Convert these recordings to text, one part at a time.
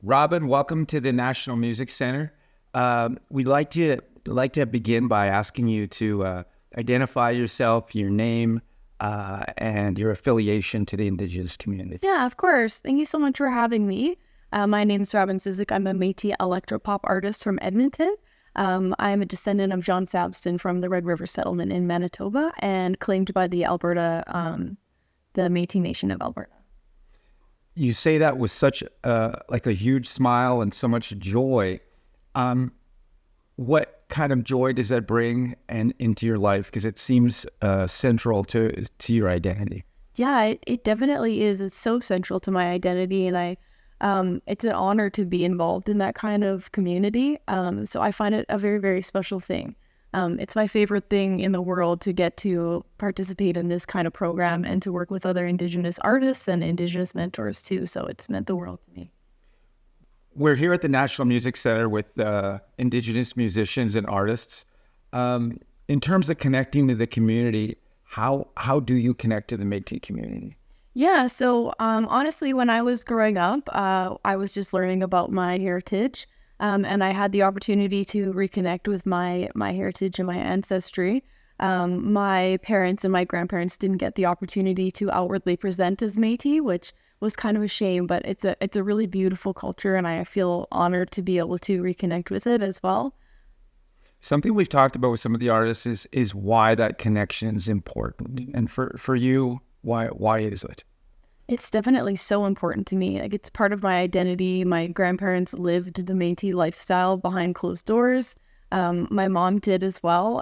Robin, welcome to the National Music Center. We'd like to begin by asking you to identify yourself, your name, and your affiliation to the Indigenous community. Yeah, of course. Thank you so much for having me. My name is Robin Cisek. I'm a Métis electro-pop artist from Edmonton. I'm a descendant of John Sabston from the Red River Settlement in Manitoba and claimed by the the Métis Nation of Alberta. You say that with such a huge smile and so much joy. What kind of joy does that bring into your life? Because it seems central to your identity. Yeah, it definitely is. It's so central to my identity, and it's an honor to be involved in that kind of community. So I find it a very, very special thing. It's my favorite thing in the world to get to participate in this kind of program and to work with other Indigenous artists and Indigenous mentors too. So it's meant the world to me. We're here at the National Music Center with Indigenous musicians and artists. In terms of connecting to the community, how do you connect to the Métis community? Yeah, so honestly, when I was growing up, I was just learning about my heritage. And I had the opportunity to reconnect with my heritage and my ancestry. My parents and my grandparents didn't get the opportunity to outwardly present as Métis, which was kind of a shame, but it's a really beautiful culture, and I feel honored to be able to reconnect with it as well. Something we've talked about with some of the artists is why that connection is important. And for you, why is it? It's definitely so important to me. Like, it's part of my identity. My grandparents lived the Métis lifestyle behind closed doors. My mom did as well.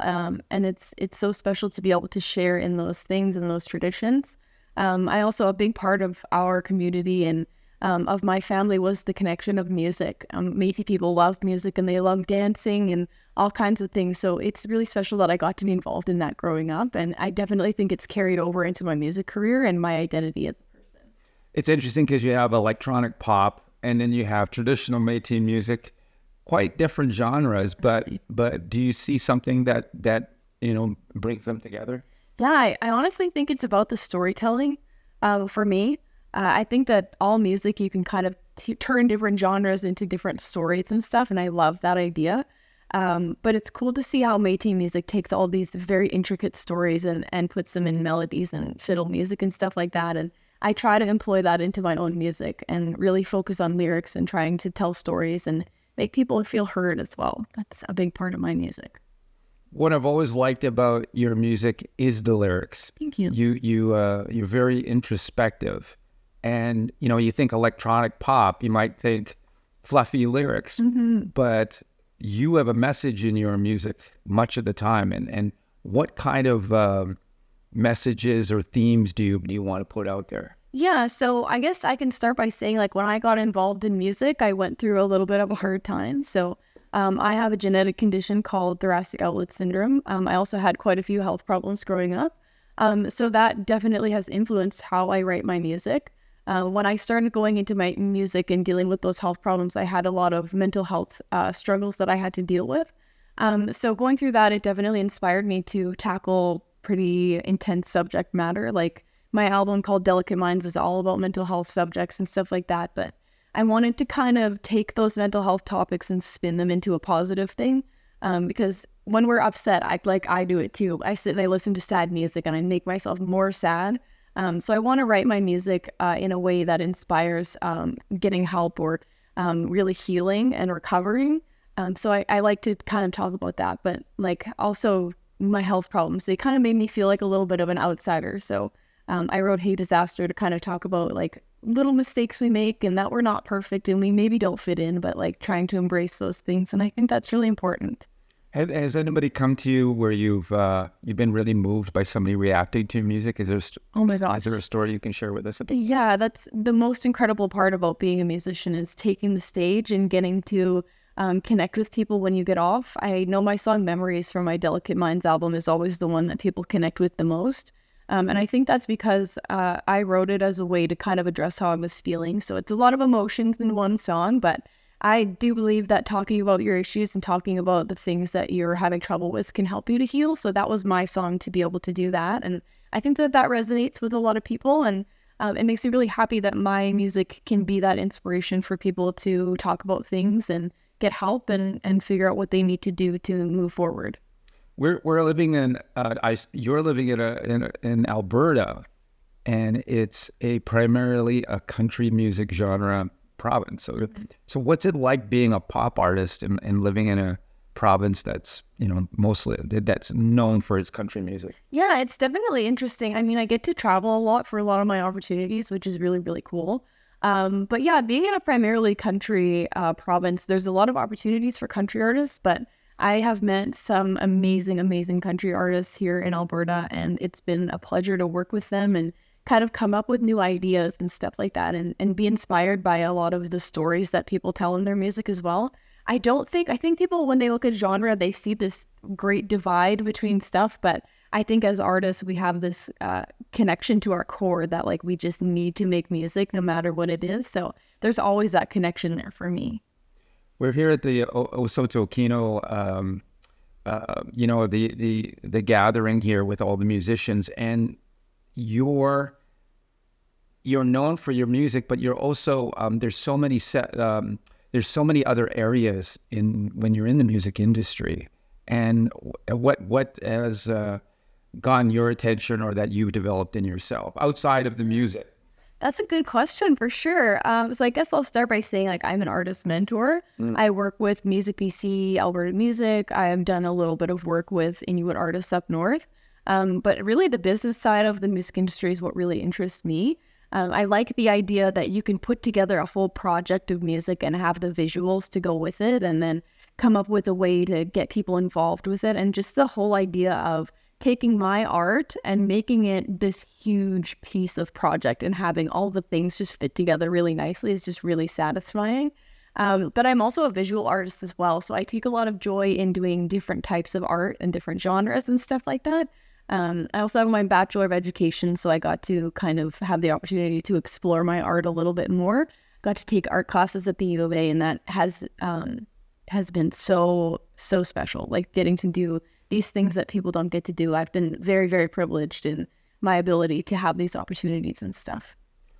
And it's so special to be able to share in those things and those traditions. I also, a big part of our community and of my family was the connection of music. Métis people love music and they love dancing and all kinds of things. So it's really special that I got to be involved in that growing up. And I definitely think it's carried over into my music career and my identity as a person. It's interesting because you have electronic pop and then you have traditional Métis music, quite different genres, but do you see something that brings them together? Yeah, I honestly think it's about the storytelling for me. I think that all music, you can kind of turn different genres into different stories and stuff, and I love that idea. But it's cool to see how Métis music takes all these very intricate stories and puts them in melodies and fiddle music and stuff like that. And I try to employ that into my own music and really focus on lyrics and trying to tell stories and make people feel heard as well. That's a big part of my music. What I've always liked about your music is the lyrics. Thank you. You're very introspective. And, you think electronic pop, you might think fluffy lyrics, but you have a message in your music much of the time. And what kind of messages or themes do you want to put out there? Yeah, so I guess I can start by saying, when I got involved in music, I went through a little bit of a hard time. So I have a genetic condition called thoracic outlet syndrome. I also had quite a few health problems growing up. So that definitely has influenced how I write my music. When I started going into my music and dealing with those health problems, I had a lot of mental health struggles that I had to deal with. So going through that, it definitely inspired me to tackle pretty intense subject matter. Like, my album called Delicate Minds is all about mental health subjects and stuff like that. But I wanted to kind of take those mental health topics and spin them into a positive thing. Because when we're upset, I do it too. I sit and I listen to sad music and I make myself more sad. So I want to write my music in a way that inspires getting help or really healing and recovering. So I like to kind of talk about that. But also my health problems, they kind of made me feel like a little bit of an outsider. So I wrote Hey Disaster to kind of talk about little mistakes we make and that we're not perfect and we maybe don't fit in, but trying to embrace those things. And I think that's really important. Has anybody come to you where you've been really moved by somebody reacting to your music? Oh my gosh. Is there a story you can share with us about? Yeah, that's the most incredible part about being a musician is taking the stage and getting to connect with people when you get off. I know my song Memories from my Delicate Minds album is always the one that people connect with the most. And I think that's because I wrote it as a way to kind of address how I was feeling. So it's a lot of emotions in one song, but I do believe that talking about your issues and talking about the things that you're having trouble with can help you to heal. So that was my song to be able to do that. And I think that resonates with a lot of people. And it makes me really happy that my music can be that inspiration for people to talk about things and get help and figure out what they need to do to move forward. We're living in you're living in Alberta, and it's primarily a country music genre province. So what's it like being a pop artist and living in a province that's mostly that's known for its country music? Yeah, it's definitely interesting. I mean, I get to travel a lot for a lot of my opportunities, which is really, really cool. But yeah, being in a primarily country province, there's a lot of opportunities for country artists, but I have met some amazing, amazing country artists here in Alberta, and it's been a pleasure to work with them and kind of come up with new ideas and stuff like that, and be inspired by a lot of the stories that people tell in their music as well. I think people, when they look at genre, they see this great divide between stuff, but I think as artists, we have this connection to our core that like we just need to make music no matter what it is. So there's always that connection there for me. We're here at the OHSOTO'KINO, the gathering here with all the musicians, and you're known for your music, but you're also there's so many other areas when you're in the music industry. And what has gotten your attention or that you've developed in yourself outside of the music? That's a good question for sure. So I guess I'll start by saying like I'm an artist mentor. I work with Music BC, Alberta Music. I have done a little bit of work with Inuit artists up north. But really the business side of the music industry is what really interests me. I like the idea that you can put together a whole project of music and have the visuals to go with it and then come up with a way to get people involved with it. And just the whole idea of taking my art and making it this huge piece of project and having all the things just fit together really nicely is just really satisfying. But I'm also a visual artist as well. So I take a lot of joy in doing different types of art and different genres and stuff like that. I also have my Bachelor of Education, so I got to kind of have the opportunity to explore my art a little bit more. Got to take art classes at the U of A, and that has been so special. Like getting to do these things that people don't get to do. I've been very, very privileged in my ability to have these opportunities and stuff.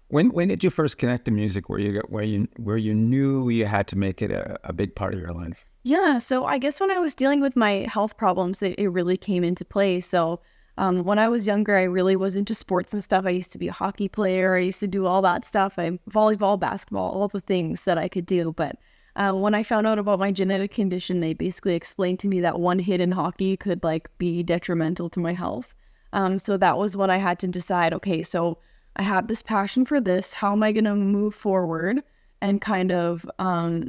When did you first connect to music where you knew you had to make it a big part of your life? Yeah, so I guess when I was dealing with my health problems, it really came into play. So when I was younger, I really was into sports and stuff. I used to be a hockey player. I used to do all that stuff. Volleyball, basketball, all the things that I could do. But when I found out about my genetic condition, they basically explained to me that one hit in hockey could like be detrimental to my health. So that was when I had to decide, okay, so I have this passion for this. How am I going to move forward and kind of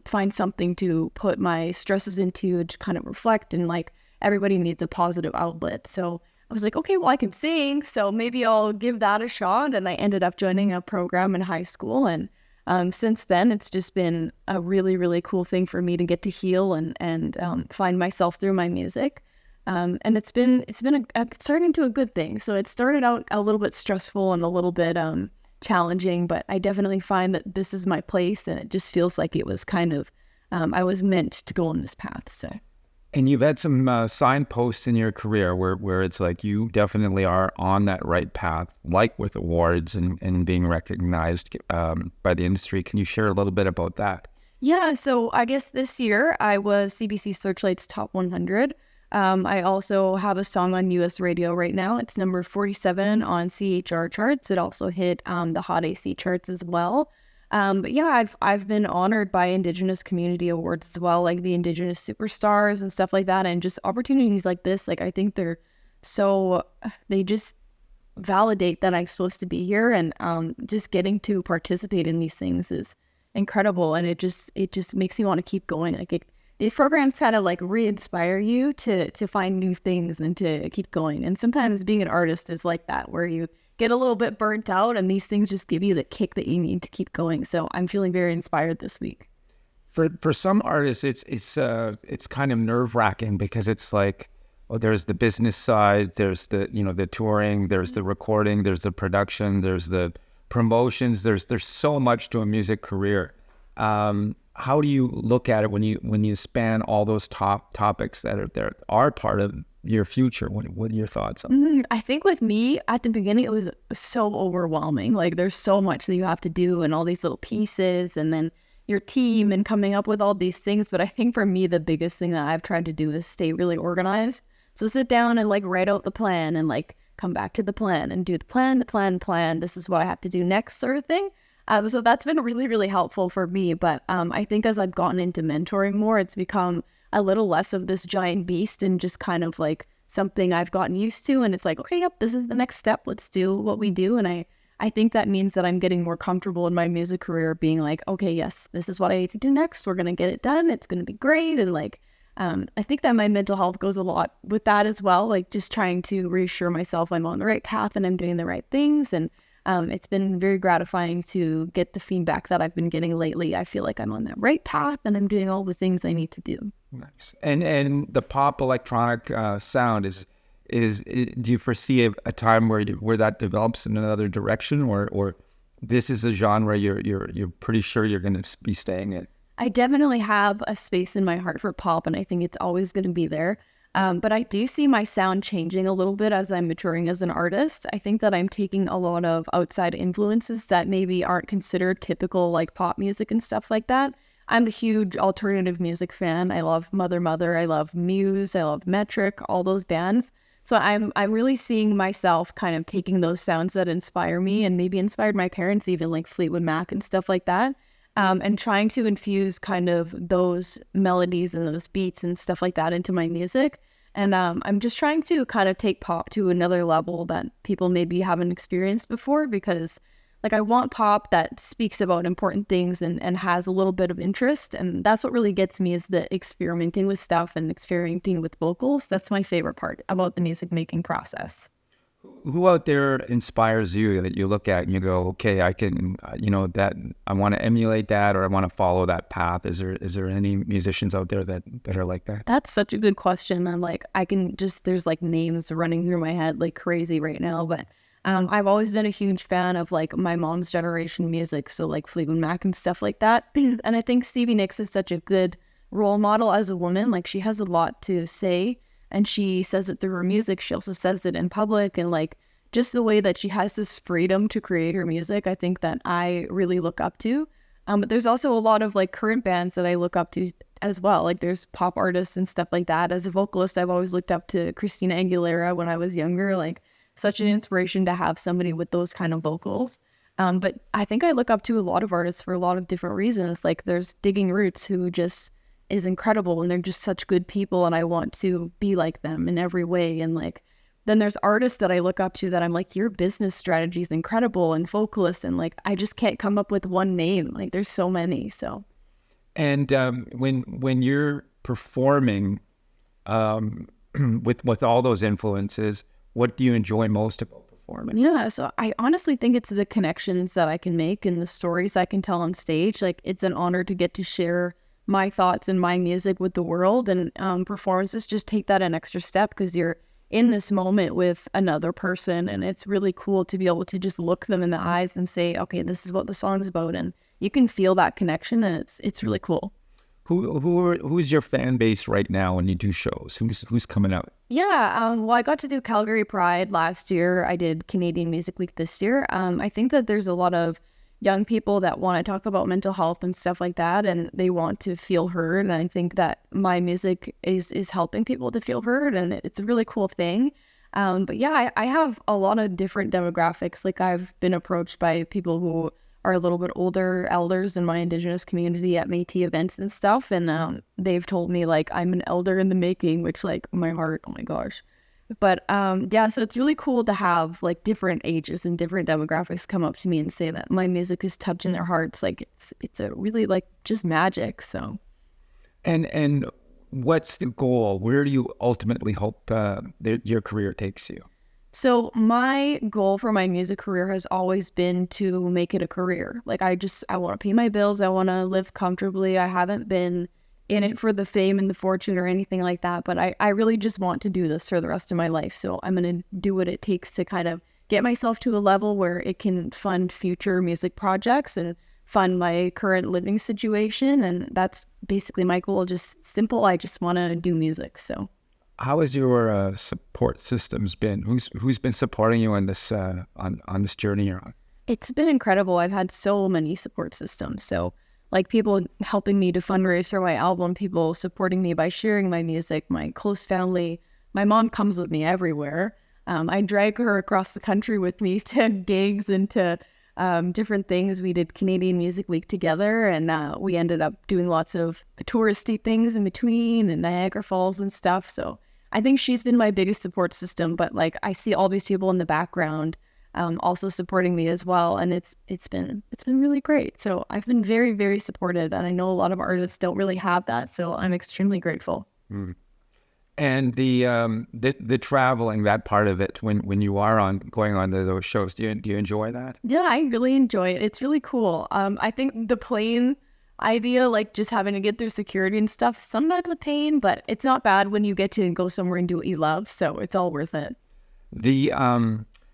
find something to put my stresses into to kind of reflect? And like everybody needs a positive outlet. So I was like, okay, well, I can sing, so maybe I'll give that a shot. And I ended up joining a program in high school. And since then, it's just been a really, really cool thing for me to get to heal and find myself through my music. And it's been starting into a good thing. So it started out a little bit stressful and a little bit challenging, but I definitely find that this is my place, and it just feels like it was kind of I was meant to go on this path. So. And you've had some signposts in your career where it's like you definitely are on that right path, like with awards and being recognized by the industry. Can you share a little bit about that? Yeah, so I guess this year I was CBC Searchlight's Top 100. I also have a song on US radio right now. It's number 47 on CHR charts. It also hit the Hot AC charts as well. But yeah, I've been honored by Indigenous community awards as well, like the Indigenous Superstars and stuff like that. And just opportunities like this, like I think they just validate that I'm supposed to be here, and just getting to participate in these things is incredible. And it just makes me want to keep going. Like these programs kind of like re-inspire you to find new things and to keep going. And sometimes being an artist is like that, where you get a little bit burnt out, and these things just give you the kick that you need to keep going. So I'm feeling very inspired this week. For some artists, it's kind of nerve-wracking because it's like, oh, there's the business side, there's the touring, there's the recording, there's the production, there's the promotions, there's so much to a music career. how do you look at it when you span all those topics that are part of your future? What are your thoughts on that? I think with me at the beginning, it was so overwhelming. Like there's so much that you have to do and all these little pieces and then your team and coming up with all these things. But I think for me, the biggest thing that I've tried to do is stay really organized. So sit down and like write out the plan and like come back to the plan and do the plan. This is what I have to do next sort of thing. So that's been really, really helpful for me. But I think as I've gotten into mentoring more, it's become a little less of this giant beast and just kind of like something I've gotten used to. And it's like, okay, yep, this is the next step. Let's do what we do. And I think that means that I'm getting more comfortable in my music career being like, okay, yes, this is what I need to do next. We're going to get it done. It's going to be great. And like, I think that my mental health goes a lot with that as well. Like just trying to reassure myself I'm on the right path and I'm doing the right things. And it's been very gratifying to get the feedback that I've been getting lately. I feel like I'm on that right path and I'm doing all the things I need to do. Nice. And the pop electronic sound do you foresee a time where that develops in another direction, or this is a genre you're pretty sure you're going to be staying in? I definitely have a space in my heart for pop, and I think it's always going to be there. But I do see my sound changing a little bit as I'm maturing as an artist. I think that I'm taking a lot of outside influences that maybe aren't considered typical, like pop music and stuff like that. I'm a huge alternative music fan. I love Mother Mother. I love Muse. I love Metric, all those bands. So I'm really seeing myself kind of taking those sounds that inspire me and maybe inspired my parents, even like Fleetwood Mac and stuff like that. And trying to infuse kind of those melodies and those beats and stuff like that into my music. And I'm just trying to kind of take pop to another level that people maybe haven't experienced before, because like I want pop that speaks about important things and has a little bit of interest. And that's what really gets me, is the experimenting with stuff and experimenting with vocals. That's my favorite part about the music making process. Who out there inspires you that you look at and you go, okay, I can, that I want to emulate that, or I want to follow that path? Is there any musicians out there that are like that? That's such a good question. I'm like, there's like names running through my head like crazy right now, but I've always been a huge fan of like my mom's generation music. So like Fleetwood Mac and stuff like that. And I think Stevie Nicks is such a good role model as a woman. Like she has a lot to say. And she says it through her music. She also says it in public, and like just the way that she has this freedom to create her music, I think that I really look up to. But there's also a lot of like current bands that I look up to as well. Like there's pop artists and stuff like that. As a vocalist, I've always looked up to Christina Aguilera when I was younger. Like such an inspiration to have somebody with those kind of vocals. But I think I look up to a lot of artists for a lot of different reasons. Like there's Digging Roots, who just is incredible, and they're just such good people, and I want to be like them in every way. And like then there's artists that I look up to that I'm like, your business strategy is incredible, and vocalists, and like I just can't come up with one name. Like there's so many. So and when you're performing with all those influences, what do you enjoy most about performing? Yeah, so I honestly think it's the connections that I can make and the stories I can tell on stage. Like it's an honor to get to share my thoughts and my music with the world, and performances just take that an extra step, because you're in this moment with another person, and it's really cool to be able to just look them in the eyes and say, okay, this is what the song's about, and you can feel that connection, and it's really cool. Who's your fan base right now when you do shows? Who's coming out? Yeah, well, I got to do Calgary Pride last year. I did Canadian Music Week this year. I think that there's a lot of young people that want to talk about mental health and stuff like that, and they want to feel heard. And I think that my music is helping people to feel heard, and it's a really cool thing. But yeah, I have a lot of different demographics. Like I've been approached by people who are a little bit older, elders in my Indigenous community at Métis events and stuff, and they've told me like I'm an elder in the making, which like my heart, oh my gosh. But yeah, so it's really cool to have like different ages and different demographics come up to me and say that my music is touching their hearts. Like it's a really like just magic. So and what's the goal? Where do you ultimately hope your career takes you? So my goal for my music career has always been to make it a career. Like I want to pay my bills. I want to live comfortably. I haven't been in it for the fame and the fortune or anything like that, but I really just want to do this for the rest of my life. So I'm going to do what it takes to kind of get myself to a level where it can fund future music projects and fund my current living situation. And that's basically my goal. Just simple. I just want to do music. So How has your support systems been? Who's been supporting you on this on this journey you're on? it's been incredible. I've had so many support systems. So like people helping me to fundraise for my album, people supporting me by sharing my music, my close family. My mom comes with me everywhere. I drag her across the country with me to gigs and to different things. We did Canadian Music Week together, and we ended up doing lots of touristy things in between and Niagara Falls and stuff. So I think she's been my biggest support system, but like I see all these people in the background also supporting me as well, and it's been really great. So I've been very, very supported, and I know a lot of artists don't really have that, so I'm extremely grateful. Mm. And the traveling, that part of it, when you are going on to those shows, do you enjoy that? Yeah, I really enjoy it. It's really cool. I think the plane idea, like just having to get through security and stuff, sometimes a pain, but it's not bad when you get to go somewhere and do what you love. So it's all worth it.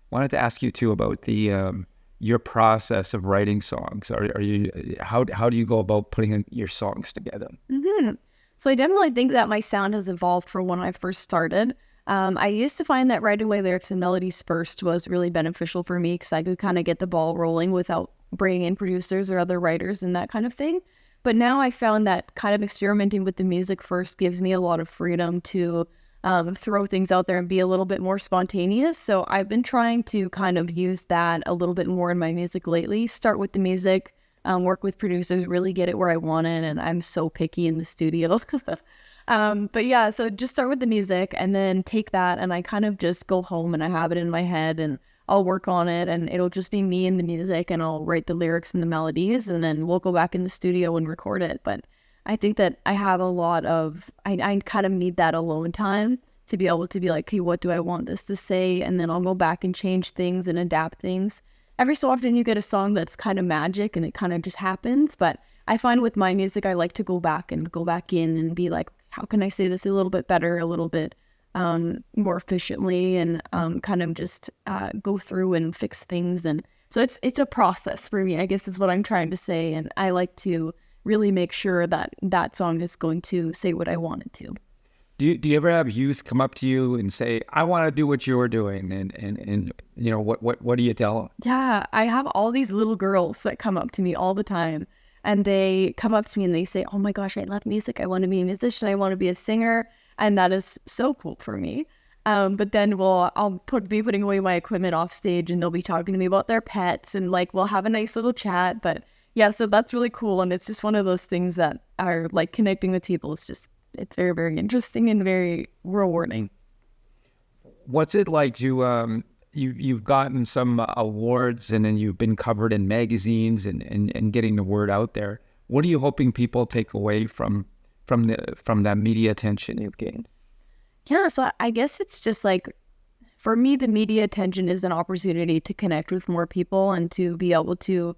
Wanted to ask you too about your process of writing songs. Are you how do you go about putting your songs together? Mm-hmm. So I definitely think that my sound has evolved from when I first started. I used to find that writing my lyrics and melodies first was really beneficial for me because I could kind of get the ball rolling without bringing in producers or other writers and that kind of thing. But now I found that kind of experimenting with the music first gives me a lot of freedom to throw things out there and be a little bit more spontaneous. So I've been trying to kind of use that a little bit more in my music lately. Start with the music, work with producers, really get it where I want it. And I'm so picky in the studio. But yeah, so just start with the music and then take that and I kind of just go home and I have it in my head and I'll work on it and it'll just be me and the music and I'll write the lyrics and the melodies and then we'll go back in the studio and record it. But I think that I have a lot of, I kind of need that alone time to be able to be like, hey, what do I want this to say? And then I'll go back and change things and adapt things. Every so often you get a song that's kind of magic and it kind of just happens. But I find with my music, I like to go back in and be like, how can I say this a little bit better, a little bit more efficiently and kind of just go through and fix things. And so it's a process for me, I guess is what I'm trying to say. And I like to really make sure that that song is going to say what I want it to. Do you ever have youth come up to you and say, I want to do what you're doing? And you know, what do you tell them? Yeah, I have all these little girls that come up to me all the time. And they come up to me and they say, oh my gosh, I love music. I want to be a musician. I want to be a singer. And that is so cool for me. But then I'll be putting away my equipment off stage and they'll be talking to me about their pets and like we'll have a nice little chat. But yeah, so that's really cool. And it's just one of those things that are like connecting with people. It's very, very interesting and very rewarding. What's it like to, you've gotten some awards and then you've been covered in magazines and getting the word out there. What are you hoping people take away from that media attention you've gained? Yeah, so I guess it's just like, for me, the media attention is an opportunity to connect with more people and to be able to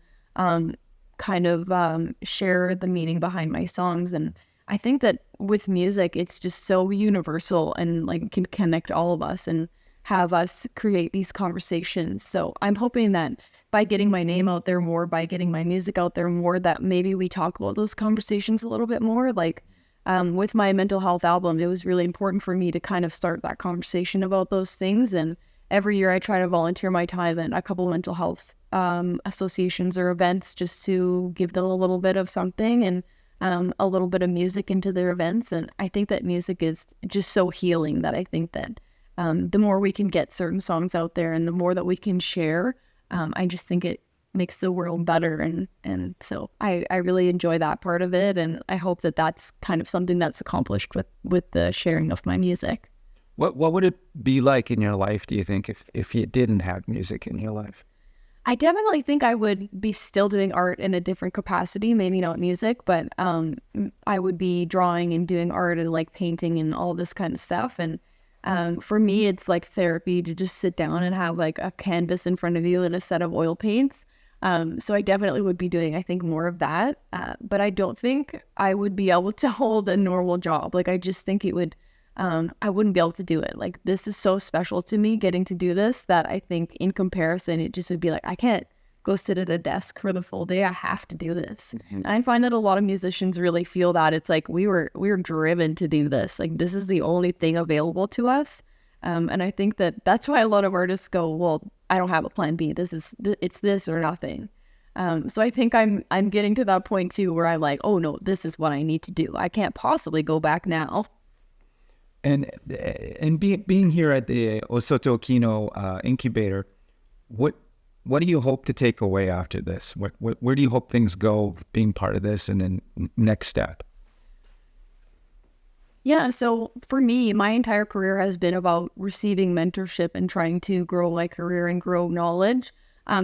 kind of share the meaning behind my songs. And I think that with music, it's just so universal and like can connect all of us and have us create these conversations. So I'm hoping that by getting my name out there more, by getting my music out there more, that maybe we talk about those conversations a little bit more. Like with my mental health album, it was really important for me to kind of start that conversation about those things. And every year I try to volunteer my time at a couple mental health associations or events just to give them a little bit of something and a little bit of music into their events. And I think that music is just so healing that I think that the more we can get certain songs out there and the more that we can share, I just think it makes the world better. And so I really enjoy that part of it. And I hope that that's kind of something that's accomplished with the sharing of my music. What would it be like in your life, do you think, if you didn't have music in your life? I definitely think I would be still doing art in a different capacity, maybe not music, but I would be drawing and doing art and like painting and all this kind of stuff. And for me, it's like therapy to just sit down and have like a canvas in front of you and a set of oil paints. So I definitely would be doing, I think, more of that. But I don't think I would be able to hold a normal job. Like, I just think it would, I wouldn't be able to do it. Like, this is so special to me getting to do this that I think in comparison, it just would be like, I can't go sit at a desk for the full day. I have to do this. I find that a lot of musicians really feel that. It's like we were driven to do this. Like this is the only thing available to us. And I think that that's why a lot of artists go, well, I don't have a plan B. It's this or nothing. So I think I'm getting to that point too, where I'm like, oh no, this is what I need to do. I can't possibly go back now. And being here at the OHSOTO'KINO incubator, what do you hope to take away after this? Where do you hope things go being part of this, and then next step? Yeah, so for me, my entire career has been about receiving mentorship and trying to grow my career and grow knowledge.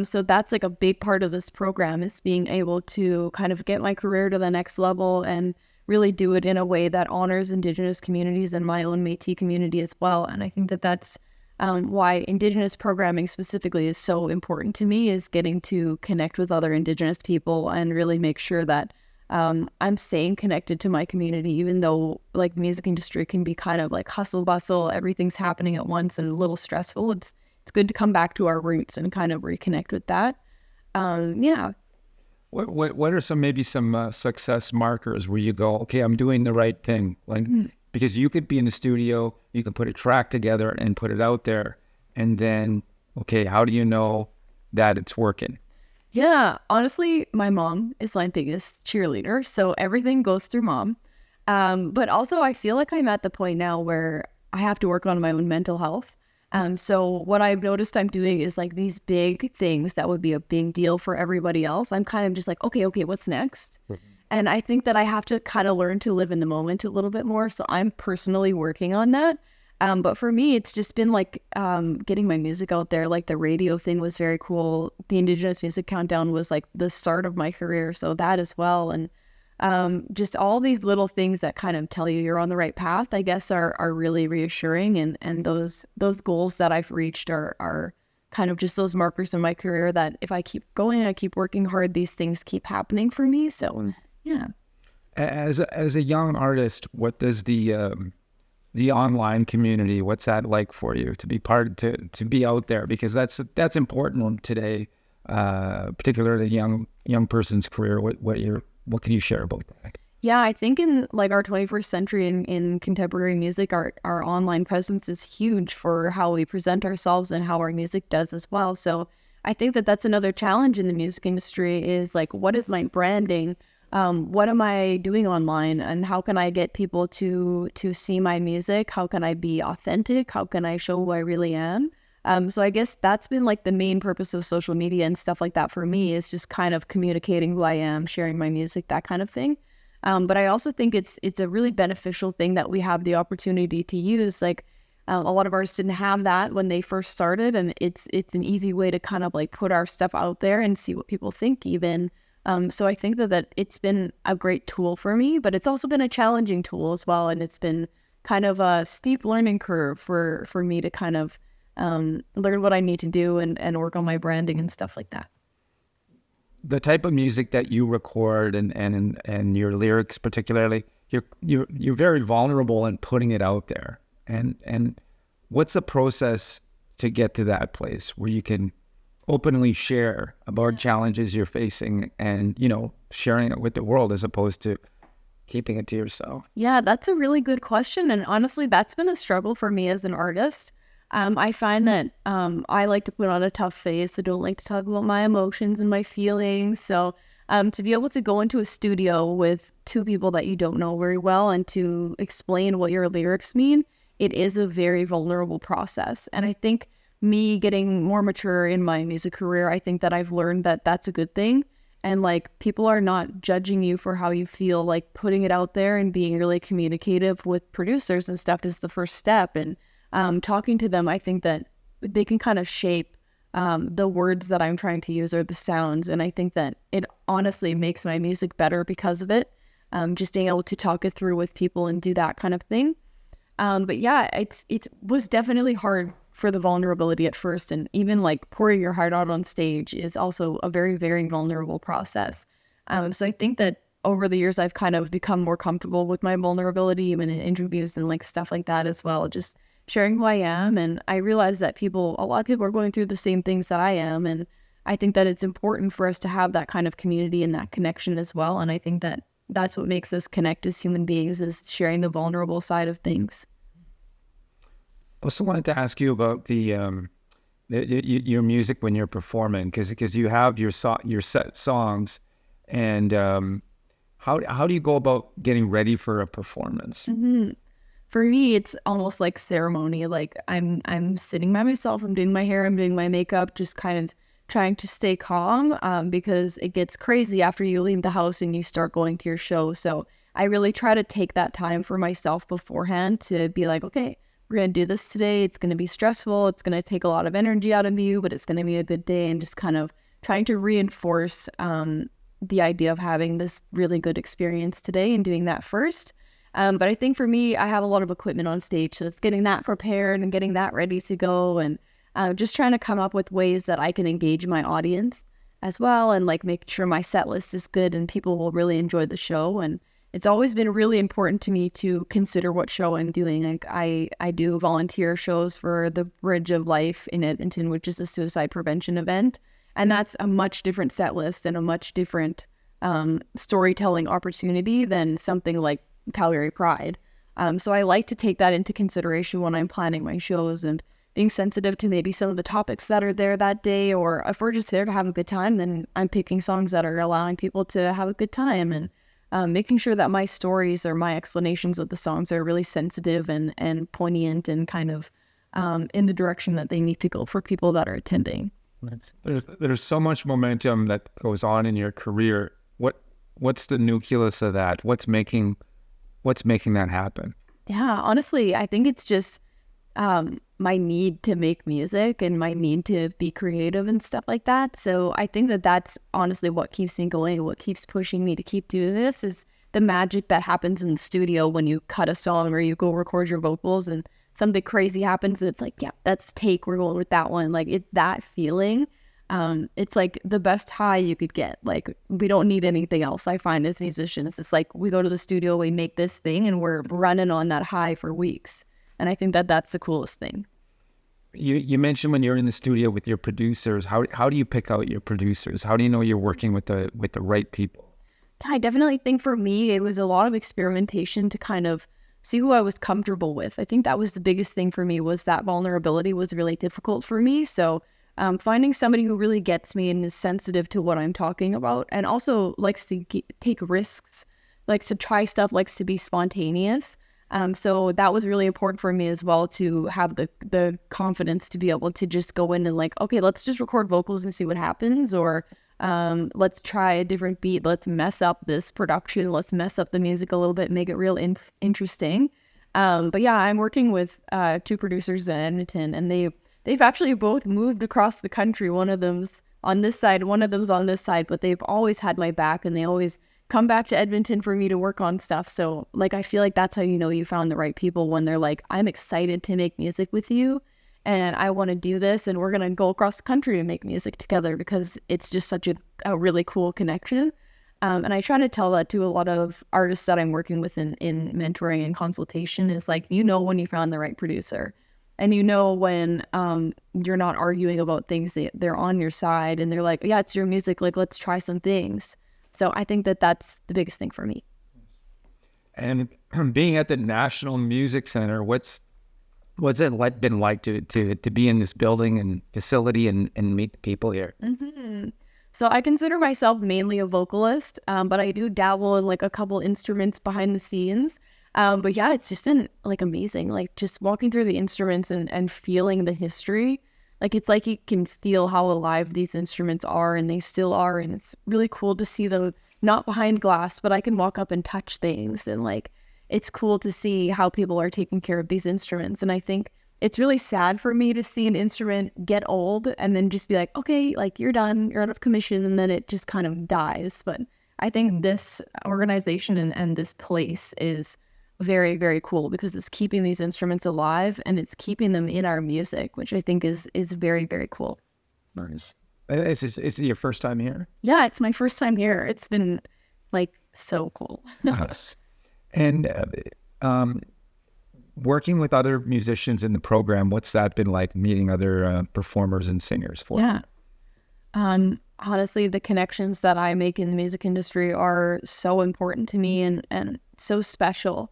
So that's like a big part of this program, is being able to kind of get my career to the next level and really do it in a way that honors Indigenous communities and my own Métis community as well. And I think that that's why Indigenous programming specifically is so important to me, is getting to connect with other Indigenous people and really make sure that I'm staying connected to my community, even though like the music industry can be kind of like hustle bustle, everything's happening at once and a little stressful. It's good to come back to our roots and kind of reconnect with that. Yeah. What are some success markers where you go, okay, I'm doing the right thing? Like, because you could be in the studio, you can put a track together and put it out there, and then, okay, how do you know that it's working? Yeah, honestly, my mom is my biggest cheerleader, so everything goes through mom. But also I feel like I'm at the point now where I have to work on my own mental health. So what I've noticed I'm doing is like these big things that would be a big deal for everybody else. I'm kind of just like, okay, what's next? And I think that I have to kind of learn to live in the moment a little bit more. So I'm personally working on that. But for me, it's just been like getting my music out there. Like the radio thing was very cool. The Indigenous Music Countdown was like the start of my career. So that as well. And just all these little things that kind of tell you you're on the right path, I guess, are really reassuring. And those goals that I've reached are kind of just those markers in my career that if I keep going, I keep working hard, these things keep happening for me. So yeah. As a young artist, what does the online community, what's that like for you to be to be out there? Because that's important today, particularly young person's career. What can you share about that? Yeah, I think in like our 21st century in contemporary music, our online presence is huge for how we present ourselves and how our music does as well. So I think that that's another challenge in the music industry, is like, what is my branding? What am I doing online, and how can I get people to see my music? How can I be authentic? How can I show who I really am? So I guess that's been like the main purpose of social media and stuff like that for me, is just kind of communicating who I am, sharing my music, that kind of thing. But I also think it's a really beneficial thing that we have the opportunity to use. Like a lot of artists didn't have that when they first started, and it's an easy way to kind of like put our stuff out there and see what people think even. So I think that it's been a great tool for me, but it's also been a challenging tool as well. And it's been kind of a steep learning curve for me to kind of learn what I need to do and work on my branding and stuff like that. The type of music that you record and your lyrics particularly, you're very vulnerable in putting it out there. And what's the process to get to that place where you can openly share about challenges you're facing and, sharing it with the world as opposed to keeping it to yourself? Yeah, that's a really good question. And honestly, that's been a struggle for me as an artist. I find that I like to put on a tough face. I don't like to talk about my emotions and my feelings. So to be able to go into a studio with two people that you don't know very well and to explain what your lyrics mean, it is a very vulnerable process. And I think me getting more mature in my music career, I think that I've learned that that's a good thing. And like, people are not judging you for how you feel. Like, putting it out there and being really communicative with producers and stuff is the first step. And talking to them, I think that they can kind of shape the words that I'm trying to use or the sounds. And I think that it honestly makes my music better because of it. Just being able to talk it through with people and do that kind of thing. But yeah, it was definitely hard for the vulnerability at first. And even like pouring your heart out on stage is also a very, very vulnerable process. So I think that over the years, I've kind of become more comfortable with my vulnerability, even in interviews and like stuff like that as well. Just sharing who I am. And I realize that a lot of people are going through the same things that I am. And I think that it's important for us to have that kind of community and that connection as well. And I think that that's what makes us connect as human beings, is sharing the vulnerable side of things. I also wanted to ask you about your music when you're performing, because you have your set songs, and how do you go about getting ready for a performance? Mm-hmm. For me, it's almost like ceremony. Like I'm sitting by myself, I'm doing my hair, I'm doing my makeup, just kind of trying to stay calm, because it gets crazy after you leave the house and you start going to your show. So I really try to take that time for myself beforehand to be like, okay, we're going to do this today. It's going to be stressful. It's going to take a lot of energy out of you, but it's going to be a good day, and just kind of trying to reinforce the idea of having this really good experience today and doing that first. But I think for me, I have a lot of equipment on stage, so it's getting that prepared and getting that ready to go, and just trying to come up with ways that I can engage my audience as well, and like make sure my set list is good and people will really enjoy the show. And it's always been really important to me to consider what show I'm doing. Like I do volunteer shows for the Bridge of Life in Edmonton, which is a suicide prevention event. And that's a much different set list and a much different storytelling opportunity than something like Calgary Pride. So I like to take that into consideration when I'm planning my shows, and being sensitive to maybe some of the topics that are there that day, or if we're just there to have a good time, then I'm picking songs that are allowing people to have a good time, and making sure that my stories or my explanations of the songs are really sensitive and poignant and kind of in the direction that they need to go for people that are attending. There's so much momentum that goes on in your career. What's the nucleus of that? What's making that happen? Yeah, honestly, I think it's just my need to make music and my need to be creative and stuff like that. So I think that that's honestly what keeps me going, what keeps pushing me to keep doing this, is the magic that happens in the studio when you cut a song or you go record your vocals and something crazy happens. And it's like, yeah, that's take, we're going with that one. Like, it's that feeling. It's like the best high you could get. Like, we don't need anything else. I find as musicians, it's like we go to the studio, we make this thing, and we're running on that high for weeks. And I think that that's the coolest thing. You mentioned when you're in the studio with your producers, how do you pick out your producers? How do you know you're working with the right people? I definitely think for me, it was a lot of experimentation to kind of see who I was comfortable with. I think that was the biggest thing for me, was that vulnerability was really difficult for me. So finding somebody who really gets me and is sensitive to what I'm talking about, and also likes to take risks, likes to try stuff, likes to be spontaneous. So that was really important for me as well, to have the confidence to be able to just go in and like, okay, let's just record vocals and see what happens, or let's try a different beat, let's mess up this production, let's mess up the music a little bit, make it real interesting. But yeah, I'm working with 2 producers in Edmonton, and they've actually both moved across the country. One of them's on this side, one of them's on this side, but they've always had my back, and they always come back to Edmonton for me to work on stuff. So like, I feel like that's how you know you found the right people, when they're like, I'm excited to make music with you, and I want to do this, and we're going to go across the country to make music together, because it's just such a really cool connection. And I try to tell that to a lot of artists that I'm working with in mentoring and consultation, is like, you know when you found the right producer, and you know when you're not arguing about things, they're on your side, and they're like, yeah, it's your music, like, let's try some things. So I think that that's the biggest thing for me. And being at the National Music Center, what's it been like to be in this building and facility and meet the people here? Mm-hmm. So I consider myself mainly a vocalist, but I do dabble in like a couple instruments behind the scenes. But yeah, it's just been like amazing, like just walking through the instruments and feeling the history. Like, it's like you can feel how alive these instruments are, and they still are. And it's really cool to see them not behind glass, but I can walk up and touch things. And like, it's cool to see how people are taking care of these instruments. And I think it's really sad for me to see an instrument get old and then just be like, okay, like, you're done, you're out of commission, and then it just kind of dies. But I think this organization and this place is very, very cool, because it's keeping these instruments alive, and it's keeping them in our music, which I think is very, very cool. Nice. Is it your first time here? Yeah, it's my first time here. It's been like so cool. Yes. And working with other musicians in the program, what's that been like, meeting other performers and singers for? Yeah. Honestly, the connections that I make in the music industry are so important to me and so special.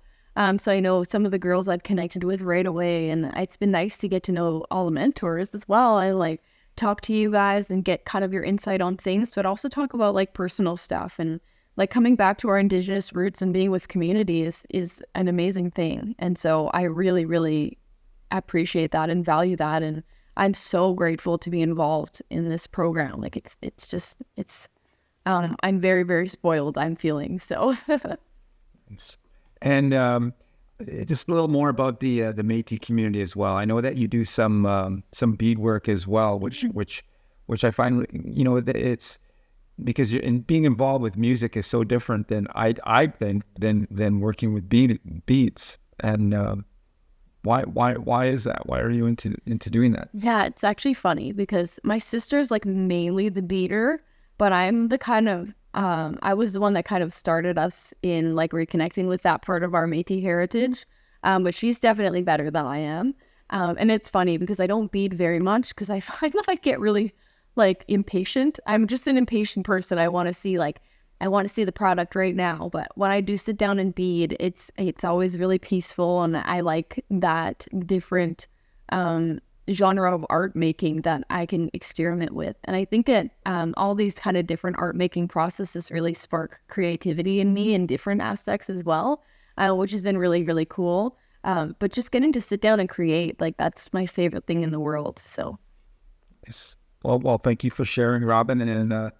So I know some of the girls I've connected with right away, and it's been nice to get to know all the mentors as well. I like talk to you guys and get kind of your insight on things, but also talk about like personal stuff and like coming back to our Indigenous roots and being with community is an amazing thing. And so I really, really appreciate that and value that. And I'm so grateful to be involved in this program. Like I'm very, very spoiled, I'm feeling so. And just a little more about the Métis community as well. I know that you do some bead work as well, which I find, you know, that it's because being involved with music is so different than I think than working with beads. And why is that? Why are you into doing that? Yeah, it's actually funny because my sister's like mainly the beater, but I'm the kind of I was the one that kind of started us in like reconnecting with that part of our Métis heritage. But she's definitely better than I am. And it's funny because I don't bead very much because I find that I get really like impatient. I'm just an impatient person. I want to see the product right now. But when I do sit down and bead, it's always really peaceful, and I like that different genre of art making that I can experiment with. And I think that all these kind of different art making processes really spark creativity in me in different aspects as well, which has been really, really cool. But just getting to sit down and create, like that's my favorite thing in the world. So Yes. Well, thank you for sharing, Robin, and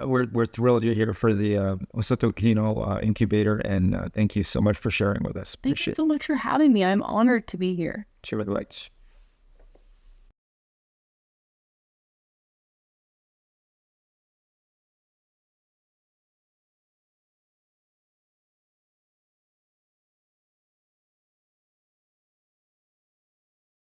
we're thrilled you're here for the OHSOTO'KINO incubator, and thank you so much for sharing with us. Thank you so much for having me. I'm honored to be here. Cheers.